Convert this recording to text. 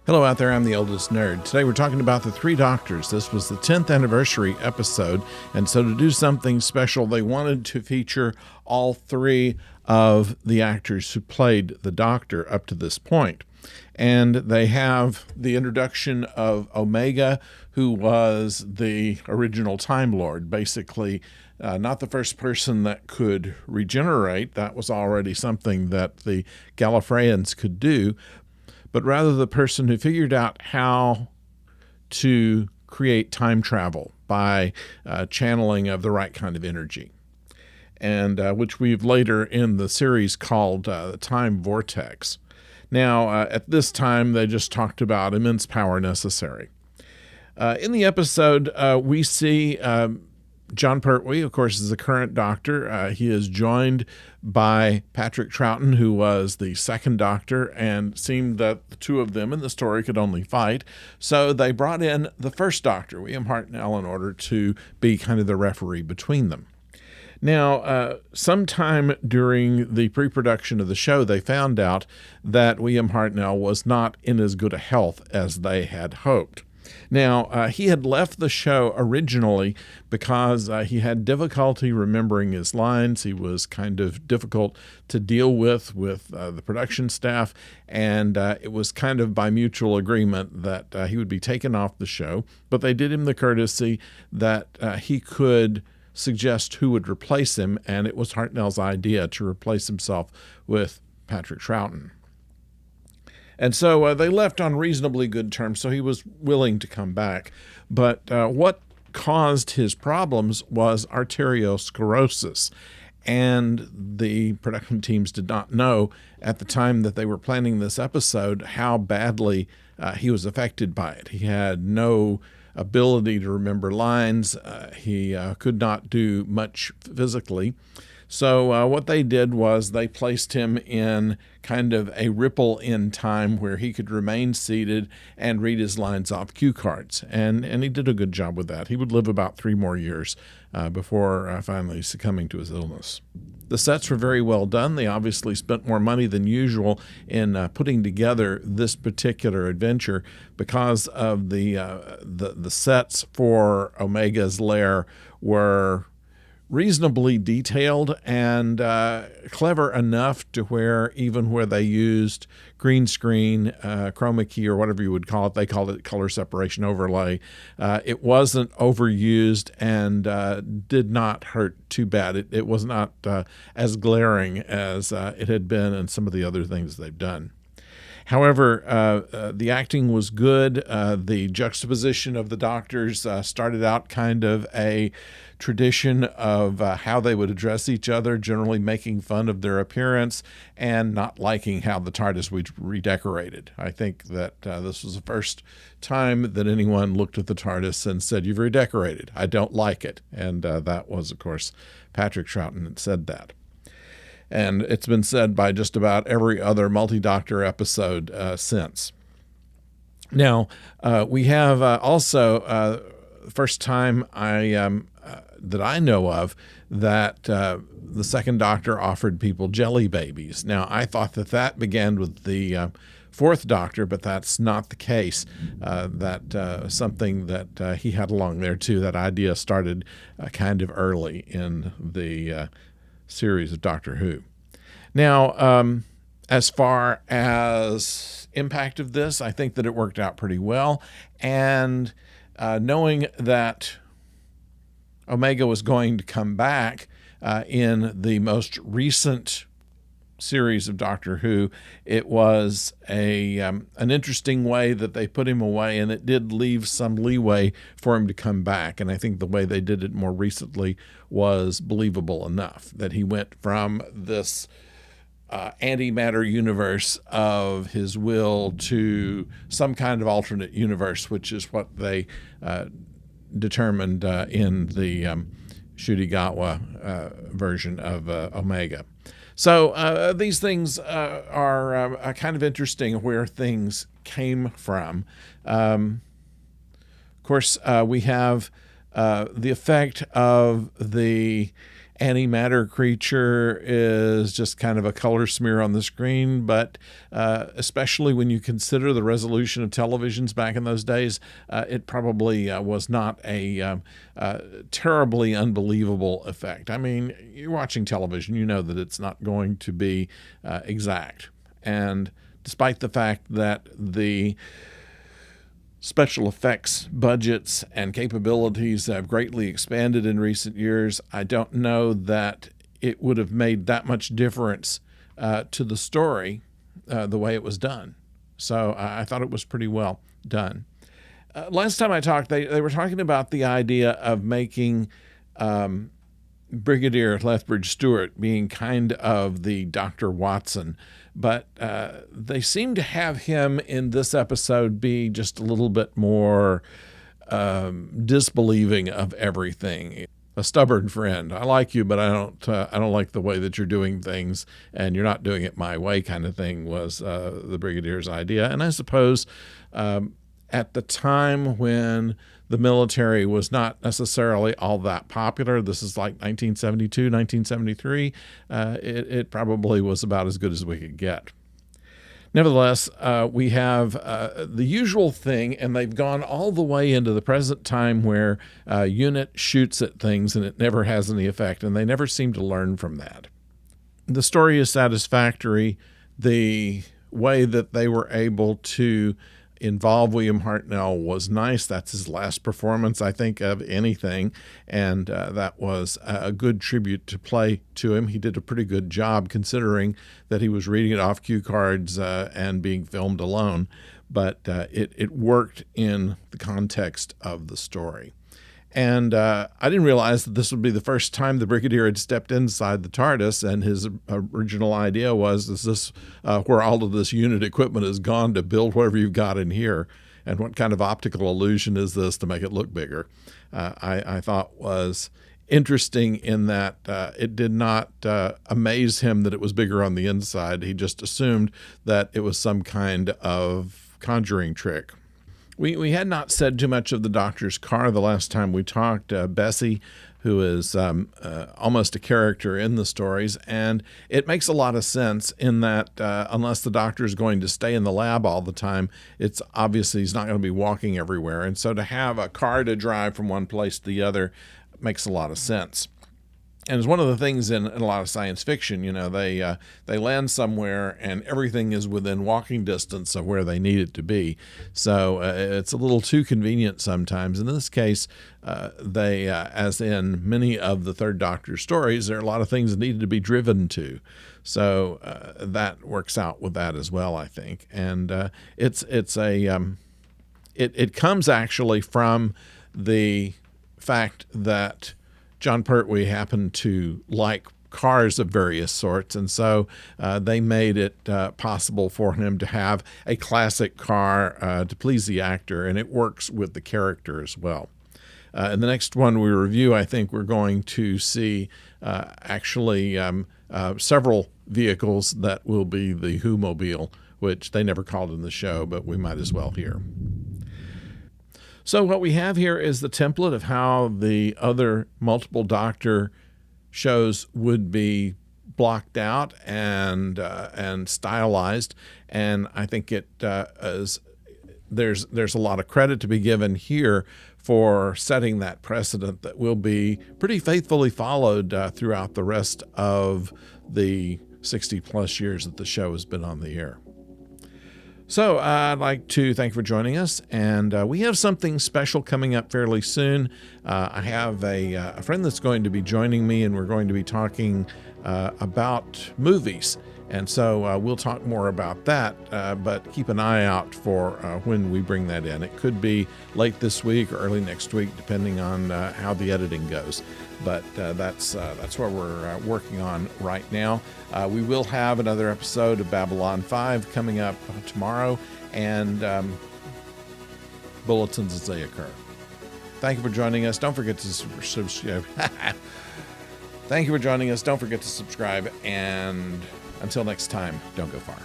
Hello out there, I'm the oldest nerd. Today we're talking about the Three Doctors. This was the 10th anniversary episode, and so to do something special, they wanted to feature all three of the actors who played the Doctor up to this point. And they have the introduction of Omega, who was the original Time Lord, basically not the first person that could regenerate. That was already something that the Gallifreyans could do, but rather the person who figured out how to create time travel by channeling of the right kind of energy, and which we've later in the series called the Time Vortex. Now, at this time, they just talked about immense power necessary. In the episode, we see John Pertwee, of course, is the current Doctor. He is joined by Patrick Troughton, who was the second Doctor, and seemed that the two of them in the story could only fight. So they brought in the first Doctor, William Hartnell, in order to be kind of the referee between them. Now, sometime during the pre-production of the show, they found out that William Hartnell was not in as good a health as they had hoped. Now, he had left the show originally because he had difficulty remembering his lines. He was kind of difficult to deal with the production staff, and it was kind of by mutual agreement that he would be taken off the show. But they did him the courtesy that he could suggest who would replace him, and it was Hartnell's idea to replace himself with Patrick Troughton. And so they left on reasonably good terms, so he was willing to come back. But what caused his problems was arteriosclerosis, and the production teams did not know at the time that they were planning this episode how badly he was affected by it. He had no ability to remember lines. He could not do much physically. So what they did was they placed him in kind of a ripple in time where he could remain seated and read his lines off cue cards. And he did a good job with that. He would live about 3 more years before finally succumbing to his illness. The sets were very well done. They obviously spent more money than usual in putting together this particular adventure because of the sets for Omega's lair were reasonably detailed and clever enough to where even where they used green screen, chroma key, or whatever you would call it, they called it color separation overlay, it wasn't overused and did not hurt too bad. It was not as glaring as it had been in some of the other things they've done. However, the acting was good. The juxtaposition of the Doctors started out kind of a tradition of how they would address each other, generally making fun of their appearance and not liking how the TARDIS was redecorated. I think that this was the first time that anyone looked at the TARDIS and said, "You've redecorated. I don't like it." And that was, of course, Patrick Troughton that said that. And it's been said by just about every other multi-Doctor episode since. Now, we have also first time that I know of that the second Doctor offered people jelly babies. Now, I thought that began with the fourth Doctor, but that's not the case. That something that he had along there too. That idea started kind of early in the series of Doctor Who. Now, as far as impact of this, I think that it worked out pretty well. And knowing that Omega was going to come back in the most recent series of Doctor Who, it was an interesting way that they put him away, and it did leave some leeway for him to come back. And I think the way they did it more recently was believable enough, that he went from this antimatter universe of his will to some kind of alternate universe, which is what they determined in the Shudigawa version of Omega. So these things are kind of interesting where things came from. Of course, we have the effect of the antimatter creature is just kind of a color smear on the screen, but especially when you consider the resolution of televisions back in those days, it probably was not a terribly unbelievable effect. I mean, you're watching television, you know that it's not going to be exact. And despite the fact that the special effects budgets and capabilities have greatly expanded in recent years, I don't know that it would have made that much difference to the story the way it was done. So I thought it was pretty well done. Last time I talked, they were talking about the idea of making Brigadier Lethbridge Stewart being kind of the Dr. Watson, but they seem to have him in this episode be just a little bit more disbelieving of everything. A stubborn friend. I like you, but I don't like the way that you're doing things, and you're not doing it my way, kind of thing was the Brigadier's idea. And I suppose at the time when the military was not necessarily all that popular, this is like 1972, 1973, it probably was about as good as we could get. Nevertheless, we have the usual thing, and they've gone all the way into the present time where UNIT shoots at things and it never has any effect, and they never seem to learn from that. The story is satisfactory. The way that they were able to involve William Hartnell was nice. That's his last performance, I think, of anything, and that was a good tribute to play to him. He did a pretty good job considering that he was reading it off cue cards and being filmed alone, but it worked in the context of the story. And I didn't realize that this would be the first time the Brigadier had stepped inside the TARDIS, and his original idea was, is this where all of this unit equipment has gone to build whatever you've got in here? And what kind of optical illusion is this to make it look bigger? I thought was interesting in that it did not amaze him that it was bigger on the inside. He just assumed that it was some kind of conjuring trick. We had not said too much of the Doctor's car the last time we talked. Bessie, who is almost a character in the stories, and it makes a lot of sense in that unless the Doctor is going to stay in the lab all the time, it's obviously he's not going to be walking everywhere. And so to have a car to drive from one place to the other makes a lot of sense. And it's one of the things in a lot of science fiction, you know, they land somewhere and everything is within walking distance of where they need it to be. So it's a little too convenient sometimes. In this case, as in many of the Third Doctor stories, there are a lot of things that needed to be driven to. So that works out with that as well, I think. And it comes actually from the fact that John Pertwee happened to like cars of various sorts, and so they made it possible for him to have a classic car to please the actor, and it works with the character as well. In the next one we review, I think we're going to see actually several vehicles that will be the Who-mobile, which they never called in the show, but we might as well here. So what we have here is the template of how the other multiple Doctor shows would be blocked out and stylized, and I think there's a lot of credit to be given here for setting that precedent that will be pretty faithfully followed throughout the rest of the 60-plus years that the show has been on the air. So I'd like to thank you for joining us, and we have something special coming up fairly soon. I have a friend that's going to be joining me, and we're going to be talking about movies. And so we'll talk more about that, but keep an eye out for when we bring that in. It could be late this week or early next week, depending on how the editing goes. But that's what we're working on right now. We will have another episode of Babylon 5 coming up tomorrow, and bulletins as they occur. Thank you for joining us. Don't forget to subscribe. Thank you for joining us. Don't forget to subscribe, and until next time, don't go far.